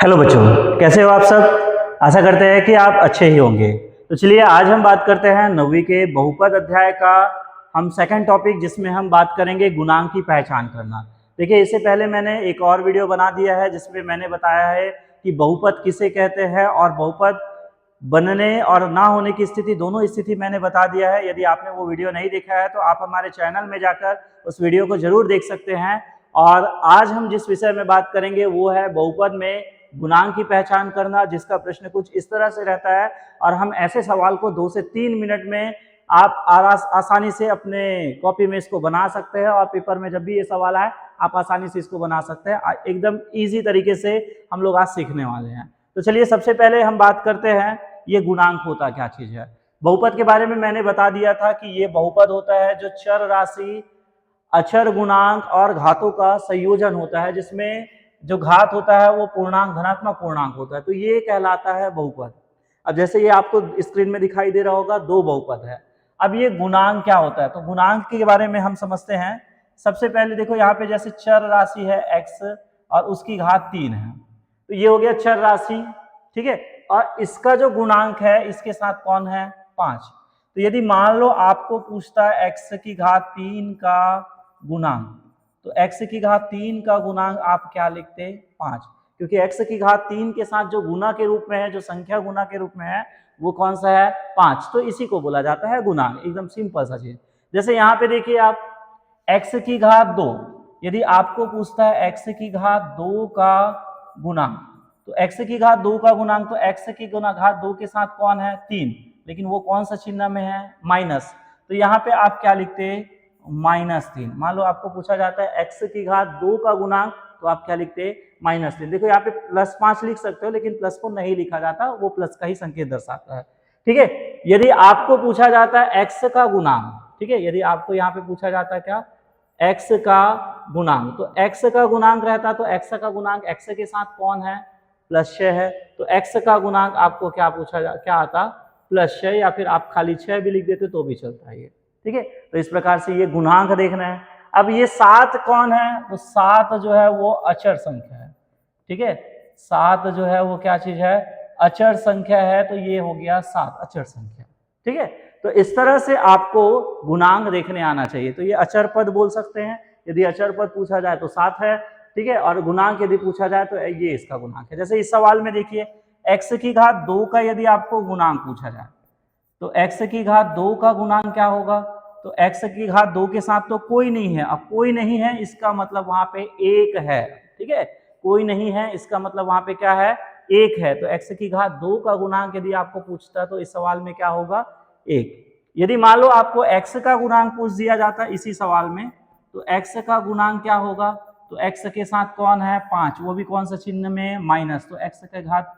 Hello बच्चों, कैसे हो आप सब। आशा करते हैं कि आप अच्छे ही होंगे। तो चलिए आज हम बात करते हैं 9वीं के बहुपद अध्याय का हम सेकंड टॉपिक, जिसमें हम बात करेंगे गुणांक की पहचान करना। देखिए, इससे पहले मैंने एक और वीडियो बना दिया है जिसमें मैंने बताया है कि बहुपद किसे कहते हैं और बहुपद बनने और ना होने की स्थिति, दोनों स्थिति मैंने बता दिया है। यदि आपने वो वीडियो नहीं देखा है तो आप हमारे चैनल में जाकर उस वीडियो को जरूर देख सकते हैं। और आज हम जिस विषय में बात करेंगे वो है बहुपद में गुणांक की पहचान करना, जिसका प्रश्न कुछ इस तरह से रहता है। और हम ऐसे सवाल को 2 से 3 मिनट में आप आसानी से अपने कॉपी में इसको बना सकते हैं और पेपर में जब भी ये सवाल आए आप आसानी से इसको बना सकते हैं। एकदम इजी तरीके से हम लोग आज सीखने वाले हैं। तो चलिए सबसे पहले हम बात करते हैं ये गुणांक होता क्या चीज है। बहुपद के बारे में मैंने बता दिया था कि ये बहुपद होता है जो चर राशि, अचर गुणांक और घातों का संयोजन होता है, जिसमें जो घात होता है वो पूर्णांक, धनात्मक पूर्णांक होता है, तो ये कहलाता है बहुपद। अब जैसे ये आपको स्क्रीन में दिखाई दे रहा होगा, 2 बहुपद है। अब ये गुणांक क्या होता है, तो गुणांक के बारे में हम समझते हैं। सबसे पहले देखो यहाँ पे जैसे चर राशि है x और उसकी घात 3 है, तो ये हो गया चर राशि, ठीक है। और इसका जो गुणांक है इसके साथ कौन है, 5। तो यदि मान लो आपको पूछता है x की घात 3 का गुणांक, तो x की घात 3 का गुणांक आप क्या लिखते, 5, क्योंकि x की घात 3 के साथ जो गुना के रूप में है, जो संख्या गुना के रूप में है, वो कौन सा है, 5। तो इसी को बोला जाता है गुणांक। एकदम सिंपल सा चीज। जैसे यहाँ पे देखिए आप x की घात 2, यदि आपको पूछता है x की घात 2 का गुणांक, तो x की घात 2 का गुणांक, तो x की घात 2 के साथ कौन है, 3, लेकिन वो कौन सा चिन्ह में है, माइनस। तो यहाँ पे आप क्या लिखते, -3। मान लो आपको पूछा जाता है x की घात 2 का गुणांक, तो आप क्या लिखते, -3। देखो यहाँ पे +5 लिख सकते हो, लेकिन प्लस को नहीं लिखा जाता, वो प्लस का ही संकेत दर्शाता है, ठीक है। यदि आपको पूछा जाता है x का गुणांक, ठीक है, यदि आपको यहाँ पे पूछा जाता है क्या, x का गुणांक, तो x का गुणांक रहता, तो x का गुणांक x के साथ कौन है, +6 है, तो x का गुणांक आपको क्या पूछा क्या आता, +6, या फिर आप खाली 6 भी लिख देते तो भी चलता है ये, ठीक है। तो इस प्रकार से ये गुणांक देखना है। अब ये 7 कौन है, तो 7 जो है वो अचर संख्या है, ठीक है। 7 जो है वो क्या चीज है, अचर संख्या है, तो ये हो गया 7 अचर संख्या, ठीक है। तो इस तरह से आपको गुणांक देखने आना चाहिए। तो ये अचर पद बोल सकते हैं, यदि अचर पद पूछा जाए तो 7 है, ठीक है। और गुणांक यदि पूछा जाए तो ये इसका गुणांक है। जैसे इस सवाल में देखिए x की घात 2 का यदि आपको गुणांक पूछा जाए, तो x की घात 2 का गुणांक क्या होगा, तो x की घात 2 के साथ तो कोई नहीं है। अब कोई नहीं है इसका मतलब वहां पे 1 है, ठीक है। कोई नहीं है इसका मतलब वहां पे क्या है, 1 है। तो x की घात 2 का गुणांक यदि आपको पूछता है तो इस सवाल में क्या होगा, 1। यदि मान लो आपको x का गुणांक पूछ दिया जाता है इसी सवाल में, तो x का गुणांक क्या होगा, तो x के साथ कौन है, 5, वो भी कौन सा चिन्ह में, माइनस। तो x के घात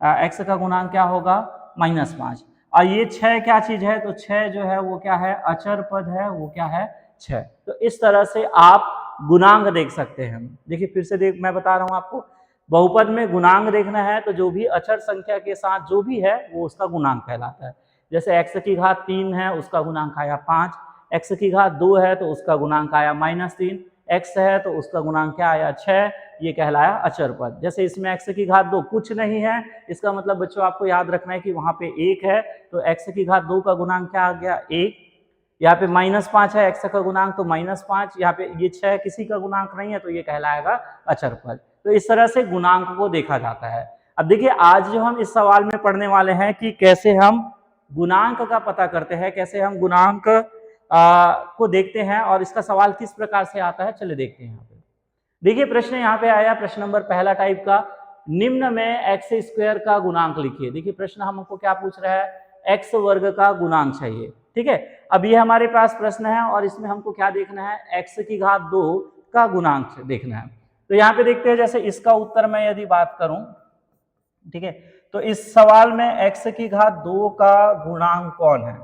x का गुणांक क्या होगा, -5। और ये 6 क्या चीज है, तो 6 जो है वो क्या है, अचर पद है, वो क्या है, 6। तो इस तरह से आप गुणांक देख सकते हैं। देखिए फिर से मैं बता रहा हूं आपको, बहुपद में गुणांक देखना है तो जो भी अचर संख्या के साथ जो भी है वो उसका गुणांक कहलाता है। जैसे x की घात 3 है, उसका गुणांक आया 5, x की घात 2 है तो उसका गुणांक आया -3, x है तो उसका गुणांक क्या आया, 6, ये कहलाया अचर पद। जैसे इसमें x की घात 2 कुछ नहीं है, इसका मतलब बच्चों आपको याद रखना है कि वहां पे 1 है, तो x की घात 2 का गुणांक क्या आ गया, 1। यहाँ पे -5 है x का गुणांक, तो -5। यहाँ पे ये 6 किसी का गुणांक नहीं है, तो ये कहलाएगा अचर पद। तो इस तरह से गुणांक को देखा जाता है। अब देखिए आज जो हम इस सवाल में पढ़ने वाले हैं कि कैसे हम गुणांक का पता करते हैं, कैसे हम गुणांक को देखते हैं और इसका सवाल किस प्रकार से आता है, चलिए देखते हैं। यहाँ पे देखिए प्रश्न यहाँ पे आया, प्रश्न नंबर पहला टाइप का, निम्न में x स्क्वायर का गुणांक लिखिए। देखिए प्रश्न हमको क्या पूछ रहा है, x वर्ग का गुणांक चाहिए, ठीक है। अब ये हमारे पास प्रश्न है और इसमें हमको क्या देखना है, x की घात 2 का गुणांक देखना है। तो यहाँ पे देखते हैं, जैसे इसका उत्तर मैं यदि बात करूं, ठीक है, तो इस सवाल में x की घात 2 का गुणांक कौन है,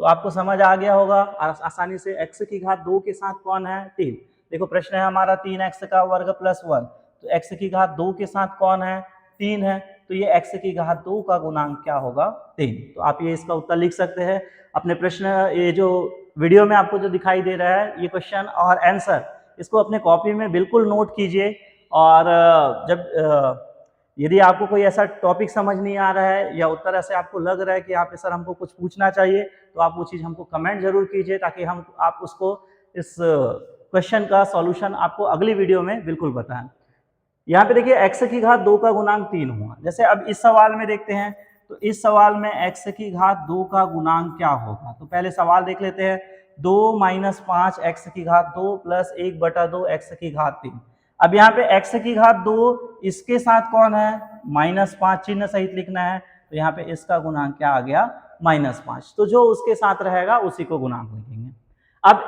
तो आपको समझ आ गया होगा आसानी से। x की घात 2 के साथ कौन है, 3। देखो प्रश्न है हमारा 3x का वर्ग प्लस 1, तो x की घात 2 के साथ कौन है, 3 है, तो ये x की घात 2 का गुणांक क्या होगा, 3। तो आप ये इसका उत्तर लिख सकते हैं अपने प्रश्न। ये जो वीडियो में आपको जो दिखाई दे रहा है ये क्वेश्चन और आंसर, इसको अपने कॉपी में बिल्कुल नोट कीजिए। और जब यदि आपको कोई ऐसा टॉपिक समझ नहीं आ रहा है या उत्तर ऐसे आपको लग रहा है कि आप सर हमको कुछ पूछना चाहिए, तो आप वो चीज़ हमको कमेंट जरूर कीजिए ताकि हम आप उसको इस क्वेश्चन का सॉल्यूशन आपको अगली वीडियो में बिल्कुल बताएं। यहाँ पे देखिए x की घात 2 का गुणांक 3 हुआ। जैसे अब इस सवाल में देखते हैं, तो इस सवाल में x की घात 2 का गुणांक क्या होगा। तो पहले सवाल देख लेते हैं, 2 - 5 x की घात 2 प्लस 1/2 x की घात 3। अब यहाँ पे x की घात 2 इसके साथ कौन है, -5 चिन्ह सहित लिखना है, तो यहाँ पे इसका गुणांक क्या आ गया, -5। तो जो उसके साथ रहेगा उसी को गुणांक लिखेंगे। अब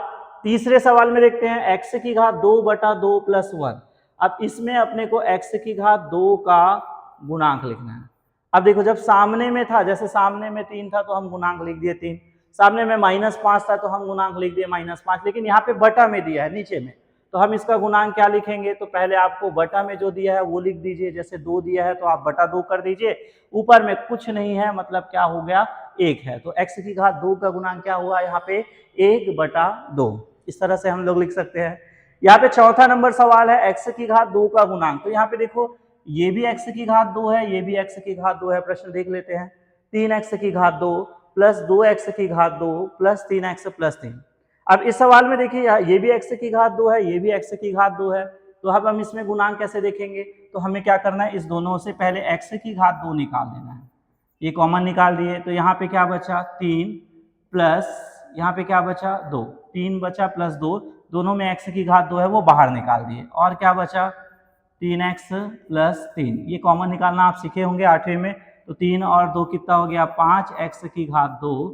तीसरे सवाल में देखते हैं, x की घात 2/2 प्लस 1। अब इसमें अपने को x की घात 2 का गुणांक लिखना है। अब देखो जब सामने में था, जैसे सामने में 3 था तो हम गुणांक लिख दिए 3, सामने में -5 था तो हम गुणांक लिख दिए -5, लेकिन यहाँ पे बटा में दिया है नीचे में, तो हम इसका गुणांक क्या लिखेंगे। तो पहले आपको बटा में जो दिया है वो लिख दीजिए, जैसे 2 दिया है तो आप बटा 2 कर दीजिए, ऊपर में कुछ नहीं है मतलब क्या हो गया, 1 है। तो x की घात 2 का गुणांक क्या हुआ यहाँ पे, 1/2। इस तरह से हम लोग लिख सकते हैं। यहाँ पे चौथा नंबर सवाल है x की घात 2 का गुणांक। तो यहाँ पे देखो ये भी x की घात 2 है, ये भी x की घात 2 है। प्रश्न देख लेते हैं, 3x की घात 2 प्लस 2x की घात 2 प्लस 3x प्लस 3। अब इस सवाल में देखिए ये भी x की घात 2 है, ये भी x की घात 2 है, तो अब हम इसमें गुणांक कैसे देखेंगे। तो हमें क्या करना है, इस दोनों से पहले x की घात 2 निकाल देना है। ये कॉमन निकाल दिए, तो यहाँ पे क्या बचा, 3 प्लस यहाँ पे क्या बचा, 2। 3 बचा प्लस 2, दोनों में x की घात 2 है वो बाहर निकाल दिए, और क्या बचा, 3x प्लस 3। ये कॉमन निकालना आप सीखे होंगे 8वीं में। तो 3 और 2 कितना हो गया, 5x की घात 2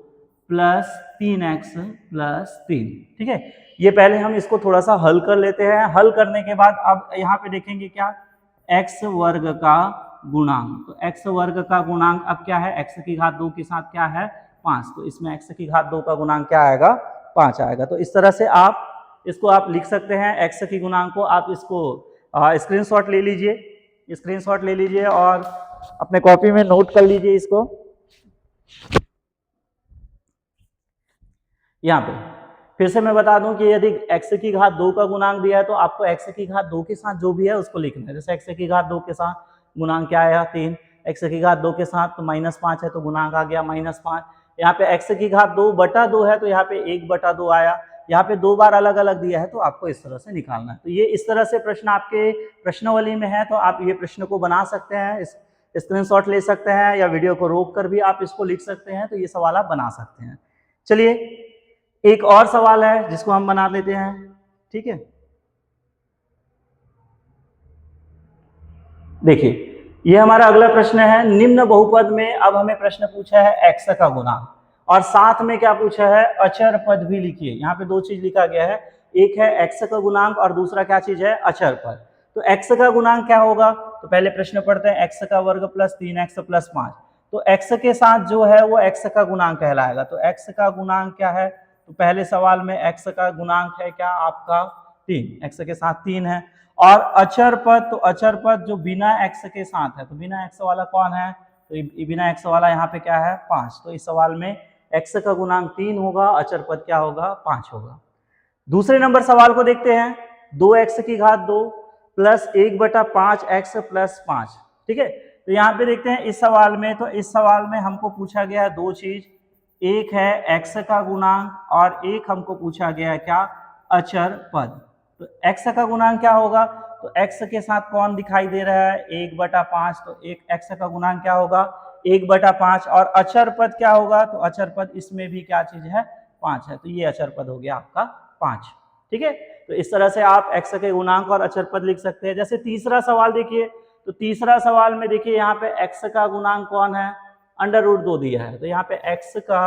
प्लस 3x प्लस 3। ठीक है, ये पहले हम इसको थोड़ा सा हल कर लेते हैं। हल करने के बाद अब यहाँ पे देखेंगे क्या, x वर्ग का गुणांक। तो x वर्ग का गुणांक अब क्या है, x की घात 2 के साथ क्या है, 5। तो इसमें x की घात 2 का गुणांक क्या आएगा, 5 आएगा। तो इस तरह से आप इसको आप लिख सकते हैं, x की गुणांक को। आप इसको स्क्रीनशॉट ले लीजिए, स्क्रीनशॉट ले लीजिए और अपने कॉपी में नोट कर लीजिए इसको। यहाँ पे फिर से मैं बता दूं कि यदि x की घात 2 का गुणांक दिया है तो आपको x की घात 2 के साथ जो भी है उसको लिखना है। जैसे x की घात 2 के साथ गुणांक क्या आया, 3। x की घात 2 के साथ तो -5 है तो गुणांक आ गया -5। यहाँ पे x की घात 2/2 है तो यहाँ पे 1/2 आया। यहाँ पे 2 बार अलग अलग दिया है तो आपको इस तरह से निकालना है। तो ये इस तरह से प्रश्न आपके प्रश्नावली में है, तो आप ये प्रश्न को बना सकते हैं, स्क्रीनशॉट ले सकते हैं या वीडियो को रोक कर भी आप इसको लिख सकते हैं। तो ये सवाल आप बना सकते हैं। चलिए एक और सवाल है जिसको हम बना लेते हैं। ठीक है, देखिए ये हमारा अगला प्रश्न है, निम्न बहुपद में अब हमें प्रश्न पूछा है x का गुणांक और साथ में क्या पूछा है, अचर पद भी लिखिए। यहाँ पे दो चीज लिखा गया है, एक है x का गुणांक और दूसरा क्या चीज है, अचर पद। तो x का गुणांक क्या होगा, तो पहले प्रश्न पढ़ते हैं, x का वर्ग प्लस 3x प्लस 5। तो x के साथ जो है वो x का गुणांक कहलाएगा। तो x का गुणांक क्या है, तो पहले सवाल में x का गुणांक है क्या आपका 3, x के साथ 3 है। और अचर पद, तो अचर पद जो बिना x के साथ है, तो बिना x वाला कौन है, तो बिना x वाला यहाँ पे क्या है 5। तो इस सवाल में x का गुणांक 3 होगा, अचर पद क्या होगा 5 होगा। दूसरे नंबर सवाल को देखते हैं, 2x की घात 2 प्लस 1/5x प्लस 5। ठीक है, तो यहाँ पे देखते हैं इस सवाल में, तो इस सवाल में हमको पूछा गया है दो चीज, एक है x का गुणांक और एक हमको पूछा गया है क्या, अचर पद। तो x का गुणांक क्या होगा, तो x के साथ कौन दिखाई दे रहा है 1/5, तो एक x का गुणांक क्या होगा 1/5। और अचर पद क्या होगा, तो अचर पद इसमें भी क्या चीज है 5 है, तो ये अचर पद हो गया आपका 5। ठीक है, तो इस तरह से आप x के गुणांक और अचर पद लिख सकते हैं। जैसे तीसरा सवाल देखिए, तो तीसरा सवाल में देखिए यहाँ पे x का गुणांक कौन है, √2 दिया है। तो यहाँ पे x का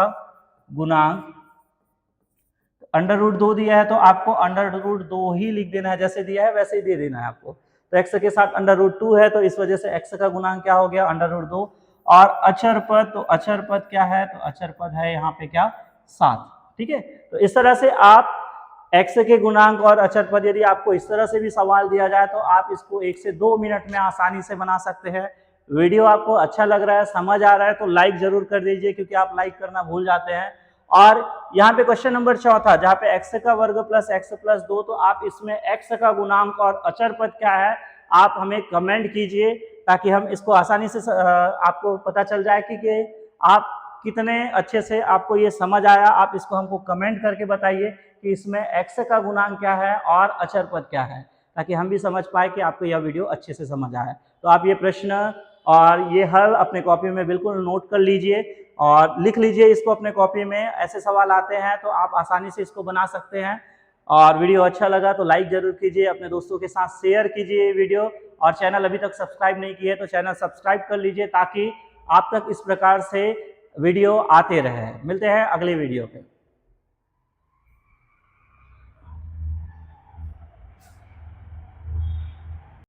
गुणांक √2 दिया है तो आपको √2 ही लिख देना है, जैसे दिया है वैसे ही दे देना है आपको। तो x के साथ √2 है तो इस वजह से x का गुणांक क्या हो गया √2। और अचर पद, तो अचर पद क्या है, तो अचर पद है यहाँ पे क्या 7। ठीक है, तो इस तरह से आप x के गुणांक और अचर पद, यदि आपको इस तरह से भी सवाल दिया जाए तो आप इसको 1 से 2 मिनट में आसानी से बना सकते हैं। वीडियो आपको अच्छा लग रहा है, समझ आ रहा है तो लाइक जरूर कर दीजिए, क्योंकि आप लाइक करना भूल जाते हैं। और यहाँ पे क्वेश्चन नंबर चौथा, जहाँ पे x का वर्ग प्लस x प्लस 2, तो आप इसमें x का गुणांक और अचर पद क्या है आप हमें कमेंट कीजिए, ताकि हम इसको आसानी से आपको पता चल जाए कि आप कितने अच्छे से आपको ये समझ आया। आप इसको हमको कमेंट करके बताइए कि इसमें x का गुणांक क्या है और अचर पद क्या है, ताकि हम भी समझ पाए कि आपको यह वीडियो अच्छे से समझ आया। तो आप ये प्रश्न और ये हल अपने कॉपी में बिल्कुल नोट कर लीजिए और लिख लीजिए इसको अपने कॉपी में। ऐसे सवाल आते हैं तो आप आसानी से इसको बना सकते हैं। और वीडियो अच्छा लगा तो लाइक जरूर कीजिए, अपने दोस्तों के साथ शेयर कीजिए ये वीडियो, और चैनल अभी तक सब्सक्राइब नहीं किए तो चैनल सब्सक्राइब कर लीजिए ताकि आप तक इस प्रकार से वीडियो आते रहे। मिलते हैं अगले वीडियो पे।